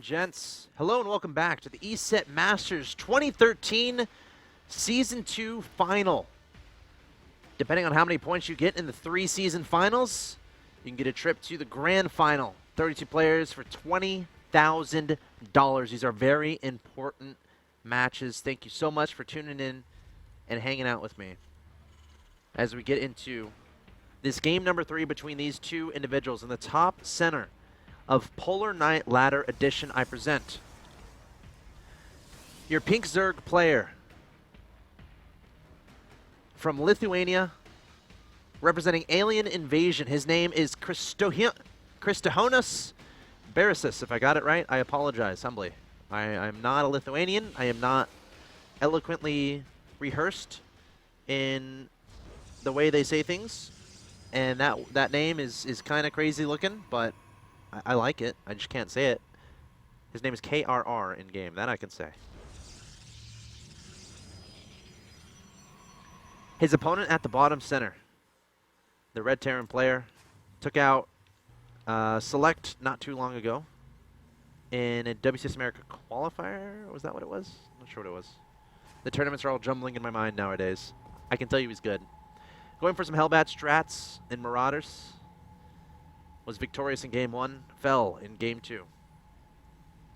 Gents, hello and welcome back to the Eset Masters 2013 Season 2 Final. Depending on how many points you get in the 3 season finals, you can get a trip to the Grand Final. 32 players for $20,000. These are very important matches. Thank you so much for tuning in and hanging out with me as we get into this game number 3 between these two individuals. In the top center of Polar Knight Ladder Edition, I present your Pink Zerg player from Lithuania, representing Alien Invasion. His name is Kristohonas Berisis. If I got it right, I apologize humbly. I'm not a Lithuanian. I am not eloquently rehearsed in the way they say things, and that name is kind of crazy looking, but I like it. I just can't say it. His name is KRR in game. That I can say. His opponent at the bottom center, the Red Terran player, took out Select not too long ago in a WCS America qualifier. Was that what it was? Not sure what it was. The tournaments are all jumbling in my mind nowadays. I can tell you he's good. Going for some Hellbat strats and Marauders. Was victorious in Game 1, fell in Game 2.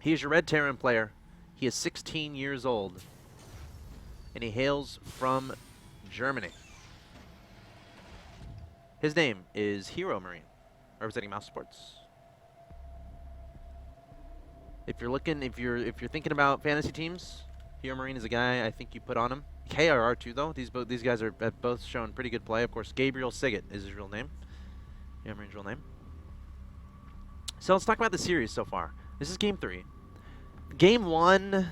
He is your Red Terran player. He is 16 years old, and he hails from Germany. His name is HeroMarine, representing Mouse Sports. If you're thinking about fantasy teams, HeroMarine is a guy I think you put on him. KRR too, though. These guys have both shown pretty good play. Of course, Gabriel Siget is his real name. HeroMarine's real name. So let's talk about the series so far. This is Game 3. Game 1.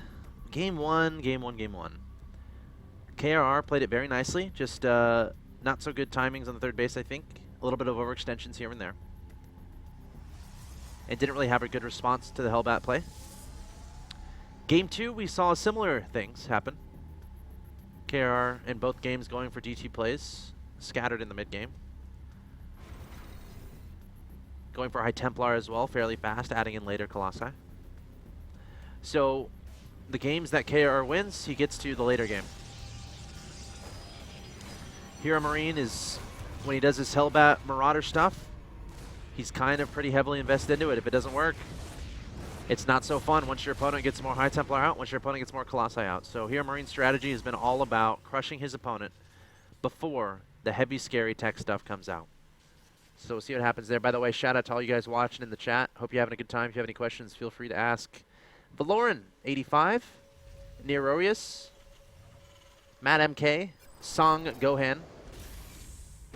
KRR played it very nicely. Just not so good timings on the third base, I think. A little bit of overextensions here and there. And didn't really have a good response to the Hellbat play. Game 2, we saw similar things happen. KRR in both games going for DT plays, scattered in the mid-game. Going for High Templar as well, fairly fast, adding in later Colossi. So, the games that KR wins, he gets to the later game. HeroMarine is, when he does his Hellbat Marauder stuff, he's kind of pretty heavily invested into it. If it doesn't work, it's not so fun once your opponent gets more High Templar out, once your opponent gets more Colossi out. So HeroMarine's strategy has been all about crushing his opponent before the heavy, scary tech stuff comes out. So we'll see what happens there. By the way, shout out to all you guys watching in the chat. Hope you're having a good time. If you have any questions, feel free to ask. Valoran85, Nerorius, Matt MK, Song Gohan.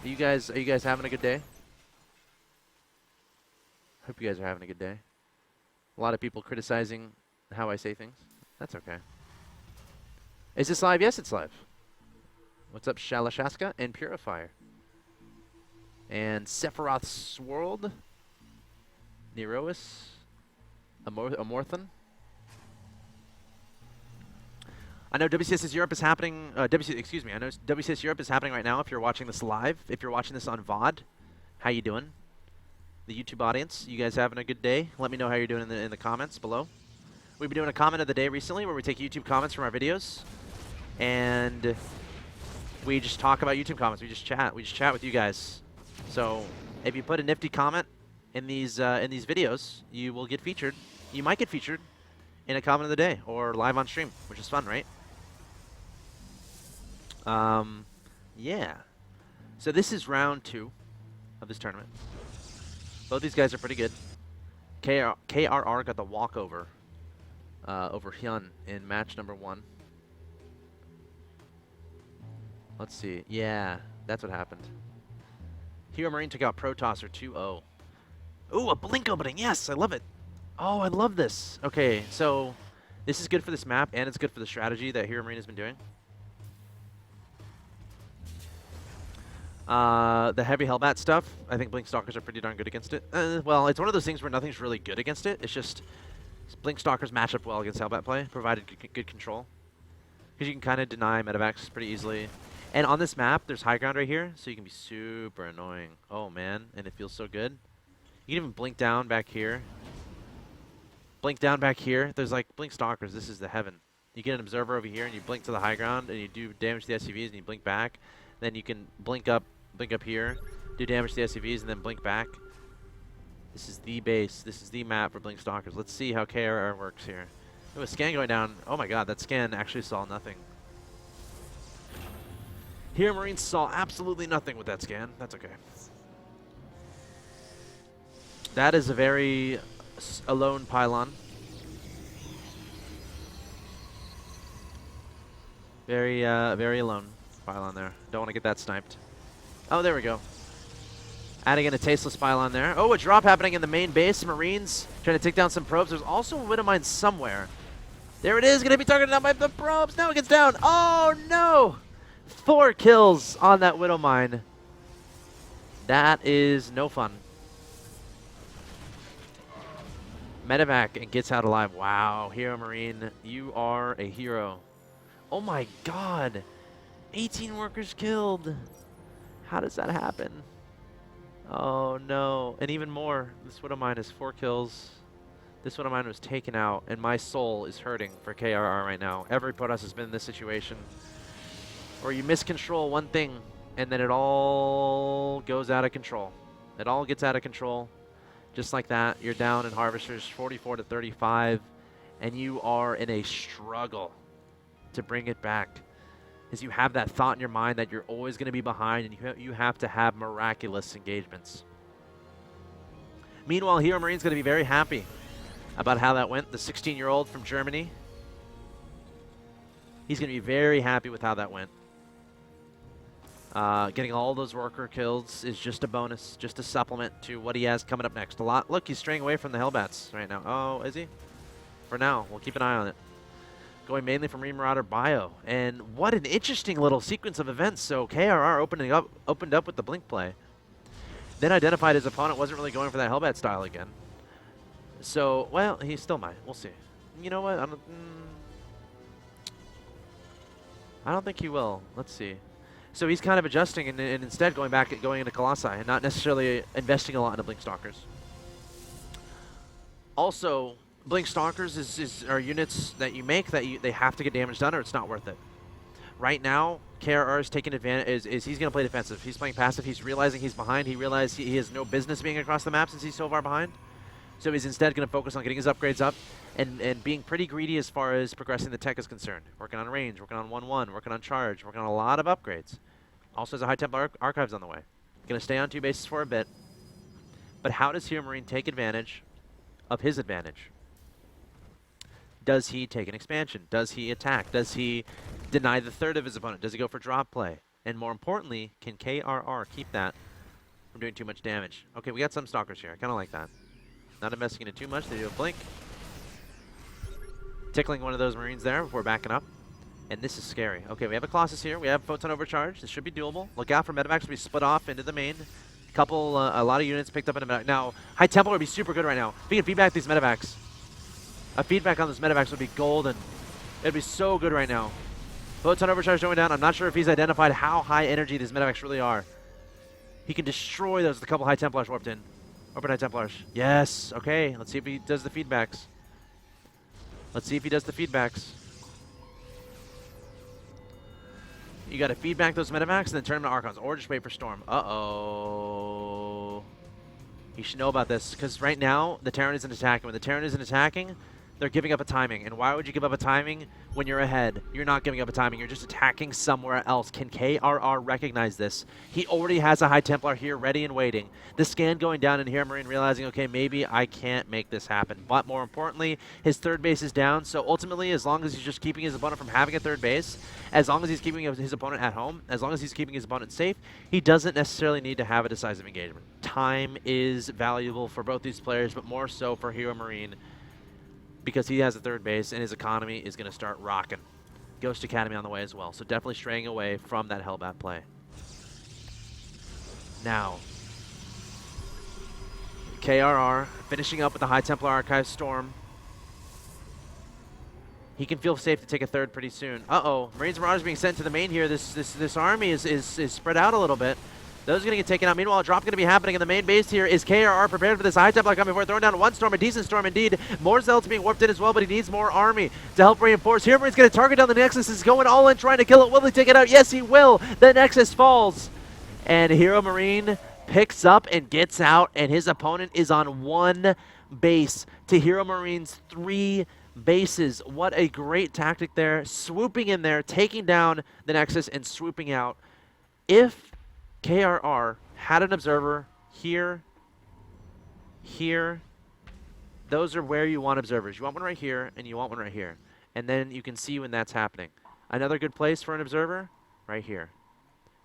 Are you guys having a good day? Hope you guys are having a good day. A lot of people criticizing how I say things. That's okay. Is this live? Yes, it's live. What's up, Shalashaska and Purifier? And Sephiroth's Swirled, Nerois, Amorthon. I know WCS Europe is happening. I know WCS Europe is happening right now. If you're watching this live, if you're watching this on VOD, how you doing? The YouTube audience, you guys having a good day? Let me know how you're doing in the comments below. We've been doing a comment of the day recently where we take YouTube comments from our videos, and we just talk about YouTube comments. We just chat. We just chat with you guys. So if you put a nifty comment in these videos, you will get featured. You might get featured in a comment of the day or live on stream, which is fun, right? Yeah. So this is round 2 of this tournament. Both these guys are pretty good. KRR got the walkover over Hyun in match number 1. Let's see. Yeah, that's what happened. HeroMarine took out Protosser 2-0. Ooh, a blink opening. Yes, I love it. Oh, I love this. Okay, so this is good for this map, and it's good for the strategy that HeroMarine has been doing. The heavy Hellbat stuff, I think Blink Stalkers are pretty darn good against it. Well, it's one of those things where nothing's really good against it. It's just Blink Stalkers match up well against Hellbat play, provided good control. Because you can kind of deny medevacs pretty easily. And on this map, there's high ground right here, so you can be super annoying. Oh, man, and it feels so good. You can even blink down back here. Blink down back here. There's like blink stalkers. This is the heaven. You get an observer over here and you blink to the high ground and you do damage to the SCVs and you blink back. Then you can blink up here, do damage to the SCVs and then blink back. This is the base. This is the map for blink stalkers. Let's see how KRR works here. Oh, a scan going down. Oh my god, that scan actually saw nothing. HeroMarine saw absolutely nothing with that scan. That's okay. That is a very alone pylon. Very alone pylon there. Don't want to get that sniped. Oh, there we go. Adding in a tasteless pylon there. Oh, a drop happening in the main base. Marines trying to take down some probes. There's also a Widowmine somewhere. There it is. Going to be targeted down by the probes. Now it gets down. Oh, no. 4 kills on that Widowmine. That is no fun. Medevac and gets out alive. Wow, HeroMarine, you are a hero. Oh my god. 18 workers killed. How does that happen? Oh no. And even more. This Widowmine is 4 kills. This Widowmine was taken out, and my soul is hurting for KRR right now. Every Protoss has been in this situation where you miscontrol one thing, and then it all goes out of control. It all gets out of control. Just like that, you're down in Harvesters 44 to 35, and you are in a struggle to bring it back. As you have that thought in your mind that you're always going to be behind, and you have to have miraculous engagements. Meanwhile, HeroMarine's going to be very happy about how that went. The 16-year-old from Germany, he's going to be very happy with how that went. Getting all those worker kills is just a bonus, just a supplement to what he has coming up next. Look, he's straying away from the Hellbats right now. Oh, is he? For now, we'll keep an eye on it. Going mainly from Marauder Bio. And what an interesting little sequence of events. So KRR opened up with the blink play. Then identified his opponent wasn't really going for that Hellbat style again. So, well, he still might. We'll see. You know what? I don't think he will. Let's see. So he's kind of adjusting and instead going into Colossi and not necessarily investing a lot into Blink Stalkers. Also, Blink Stalkers are units that you make that they have to get damage done or it's not worth it. Right now, KRR is taking advantage. He's going to play defensive. He's playing passive. He's realizing he's behind. He realized he has no business being across the map since he's so far behind. So he's instead going to focus on getting his upgrades up and being pretty greedy as far as progressing the tech is concerned. Working on range, working on 1-1, working on charge, working on a lot of upgrades. Also has a High Templar Archives on the way. Going to stay on 2 bases for a bit. But how does HeroMarine take advantage of his advantage? Does he take an expansion? Does he attack? Does he deny the third of his opponent? Does he go for drop play? And more importantly, can KRR keep that from doing too much damage? Okay, we got some Stalkers here. I kind of like that. Not investing in it too much. They do a blink. Tickling one of those Marines there before backing up. And this is scary. Okay, we have a Colossus here. We have Photon Overcharge. This should be doable. Look out for Medevacs to be split off into the main. A lot of units picked up in a Medevac. Now, High Templar would be super good right now. If we can feedback these Medevacs. A feedback on those Medevacs would be golden. It'd be so good right now. Photon Overcharge going down. I'm not sure if he's identified how high energy these Medevacs really are. He can destroy those with a couple High Templars warped in. Open High Templars. Yes. Okay, let's see if he does the feedbacks. Let's see if he does the feedbacks. You got to feedback those Medevacs and then turn them to Archons, or just wait for Storm. Uh-oh. You should know about this, because right now, the Terran isn't attacking. When the Terran isn't attacking, they're giving up a timing. And why would you give up a timing when you're ahead? You're not giving up a timing. You're just attacking somewhere else. Can KRR recognize this? He already has a High Templar here ready and waiting. The scan going down in HeroMarine realizing, okay, maybe I can't make this happen. But more importantly, his third base is down. So ultimately, as long as he's just keeping his opponent from having a third base, as long as he's keeping his opponent at home, as long as he's keeping his opponent safe, he doesn't necessarily need to have a decisive engagement. Time is valuable for both these players, but more so for HeroMarine, because he has a third base and his economy is going to start rocking. Ghost Academy on the way as well, so definitely straying away from that Hellbat play. Now, KRR finishing up with the High Templar Archive Storm. He can feel safe to take a third pretty soon. Uh-oh, Marines and Marauders being sent to the main here. This army is spread out a little bit. Those are going to get taken out. Meanwhile, a drop going to be happening in the main base here. Is KRR prepared for this high Templar coming forward? Throwing down one storm, a decent storm indeed. More zealots being warped in as well, but he needs more army to help reinforce. HeroMarine's going to target down the Nexus. Is going all in, trying to kill it. Will he take it out? Yes, he will. The Nexus falls. And HeroMarine picks up and gets out, and his opponent is on one base to HeroMarine's 3 bases. What a great tactic there. Swooping in there, taking down the Nexus, and swooping out. If KRR had an observer here, here, those are where you want observers. You want one right here, and you want one right here. And then you can see when that's happening. Another good place for an observer, right here.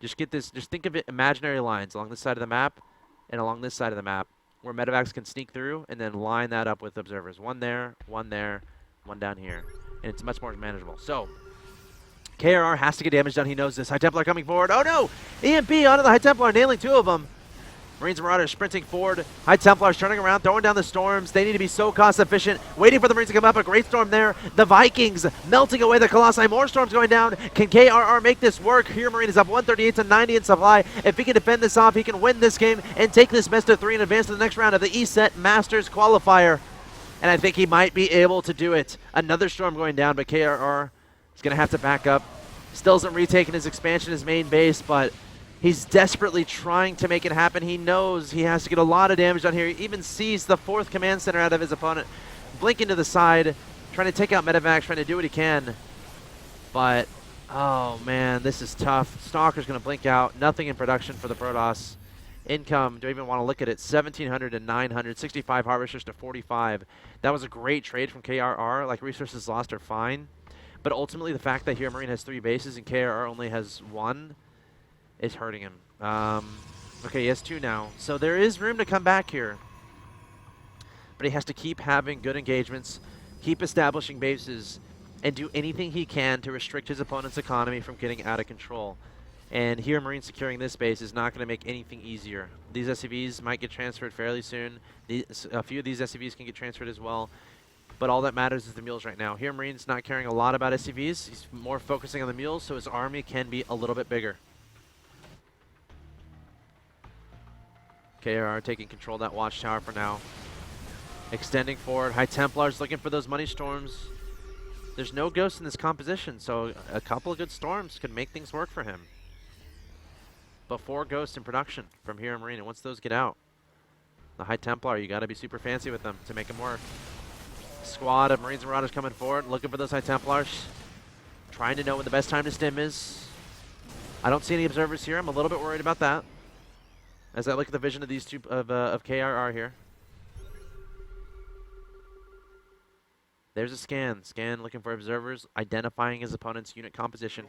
Just get this, just think of it, imaginary lines along this side of the map and along this side of the map where medevacs can sneak through, and then line that up with observers. One there, one down here. And it's much more manageable. So, KRR has to get damage done. He knows this. High Templar coming forward. Oh no! EMP onto the High Templar, nailing 2 of them. Marines and Marauders sprinting forward. High Templars turning around, throwing down the storms. They need to be so cost efficient. Waiting for the Marines to come up. A great storm there. The Vikings melting away the Colossi. More storms going down. Can KRR make this work? HeroMarine is up 138 to 90 in supply. If he can defend this off, he can win this game and take this best of 3 and advance to the next round of the Eset Masters qualifier. And I think he might be able to do it. Another storm going down, but KRR is going to have to back up. Still hasn't retaken his expansion, his main base, but he's desperately trying to make it happen. He knows he has to get a lot of damage done here. He even sees the 4th command center out of his opponent, blinking to the side, trying to take out medevacs, trying to do what he can. But, oh man, this is tough. Stalker's going to blink out. Nothing in production for the Protoss. Income, do I even want to look at it? 1,700 to 900, 65 harvesters to 45. That was a great trade from KRR. Like, resources lost are fine. But ultimately, the fact that HeroMarine has 3 bases and KRR only has 1 is hurting him. Okay, he has 2 now. So there is room to come back here. But he has to keep having good engagements, keep establishing bases, and do anything he can to restrict his opponent's economy from getting out of control. And HeroMarine securing this base is not going to make anything easier. These SCVs might get transferred fairly soon. A few of these SCVs can get transferred as well. But all that matters is the mules right now. HeroMarine's not caring a lot about SCVs. He's more focusing on the mules, so his army can be a little bit bigger. KRR taking control of that watchtower for now. Extending forward. High Templars looking for those money storms. There's no ghosts in this composition, so a couple of good storms could make things work for him. But 4 ghosts in production from HeroMarine, and once those get out, the High Templar, you got to be super fancy with them to make them work. Squad of Marines and Marauders coming forward, looking for those High Templars, trying to know when the best time to stim is. I don't see any observers here. I'm a little bit worried about that as I look at the vision of these 2 of KRR here. There's a scan. Scan looking for observers, identifying his opponent's unit composition.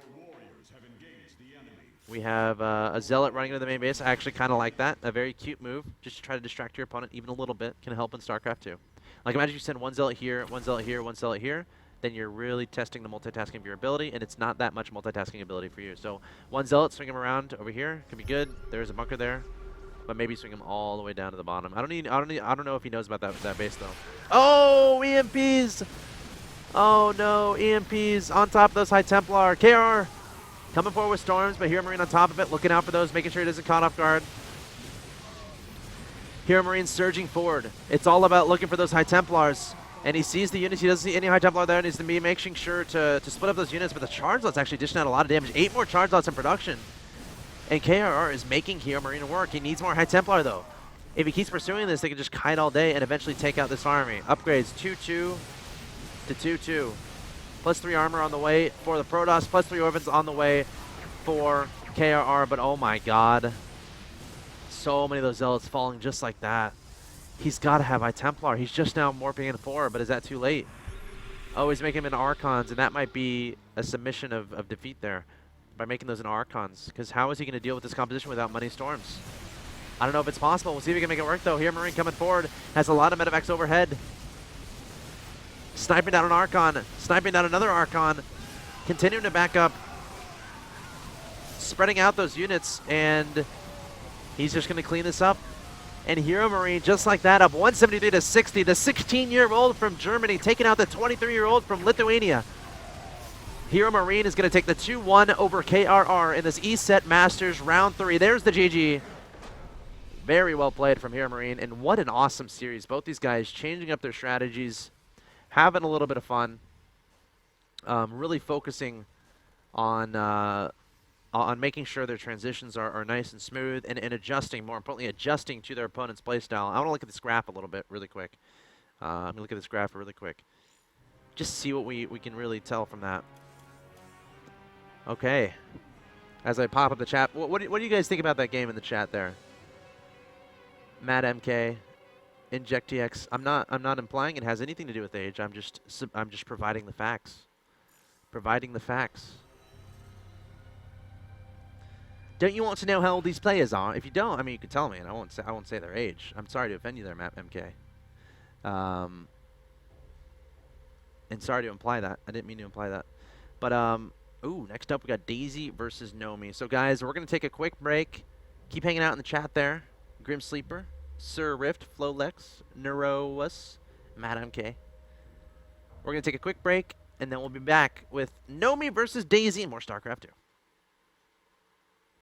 We have a Zealot running into the main base. I actually kind of like that. A very cute move, just to try to distract your opponent even a little bit. Can help in StarCraft too. Like, imagine you send 1 Zealot here, 1 Zealot here, 1 Zealot here. Then you're really testing the multitasking of your ability, and it's not that much multitasking ability for you. So 1 Zealot, swing him around over here. Could be good. There's a bunker there. But maybe swing him all the way down to the bottom. I don't know if he knows about that base though. Oh, EMPs! Oh no, EMPs on top of those High Templar. KR coming forward with storms, but HeroMarine on top of it, looking out for those, making sure he doesn't caught off guard. HeroMarine surging forward. It's all about looking for those High Templars. And he sees the units. He doesn't see any High Templar there, and he's to be making sure to split up those units. But the charge lots actually dishing out a lot of damage. 8 more charge lots in production. And KRR is making HeroMarine work. He needs more High Templar, though. If he keeps pursuing this, they can just kite all day and eventually take out this army. Upgrades 2-2 to 2-2. +3 armor on the way for the Protoss. +3 Orphans on the way for KRR. But oh my god. So many of those Zealots falling just like that. He's got to have High Templar. He's just now morphing in 4, but is that too late? Oh, he's making them in Archons, and that might be a submission of defeat there by making those in Archons. Because how is he going to deal with this composition without Money Storms? I don't know if it's possible. We'll see if we can make it work, though. HeroMarine coming forward. Has a lot of medevacs overhead. Sniping down an Archon. Sniping down another Archon. Continuing to back up. Spreading out those units, and he's just going to clean this up. And HeroMarine, just like that, up 173 to 60. The 16-year-old from Germany taking out the 23-year-old from Lithuania. HeroMarine is going to take the 2-1 over KRR in this Eset Masters Round 3. There's the GG. Very well played from HeroMarine, and what an awesome series. Both these guys changing up their strategies, having a little bit of fun, really focusing on making sure their transitions are nice and smooth, and adjusting, more importantly, adjusting to their opponent's playstyle. I want to look at this graph a little bit really quick. I'm going to look at this graph really quick. Just see what we can really tell from that. Okay. As I pop up the chat, what do you guys think about that game in the chat there? Matt MK, Inject TX. I'm not implying it has anything to do with age. I'm just providing the facts. Providing the facts. Don't you want to know how old these players are? If you don't, I mean, you can tell me, and I won't say their age. I'm sorry to offend you there, Matt MK. And sorry to imply that. I didn't mean to imply that. But ooh, next up we got Daisy versus Nomi. So guys, we're gonna take a quick break. Keep hanging out in the chat there. Grim Sleeper, Sir Rift, Flolex, Neurous, Matt MK. We're gonna take a quick break, and then we'll be back with Nomi versus Daisy and more StarCraft 2.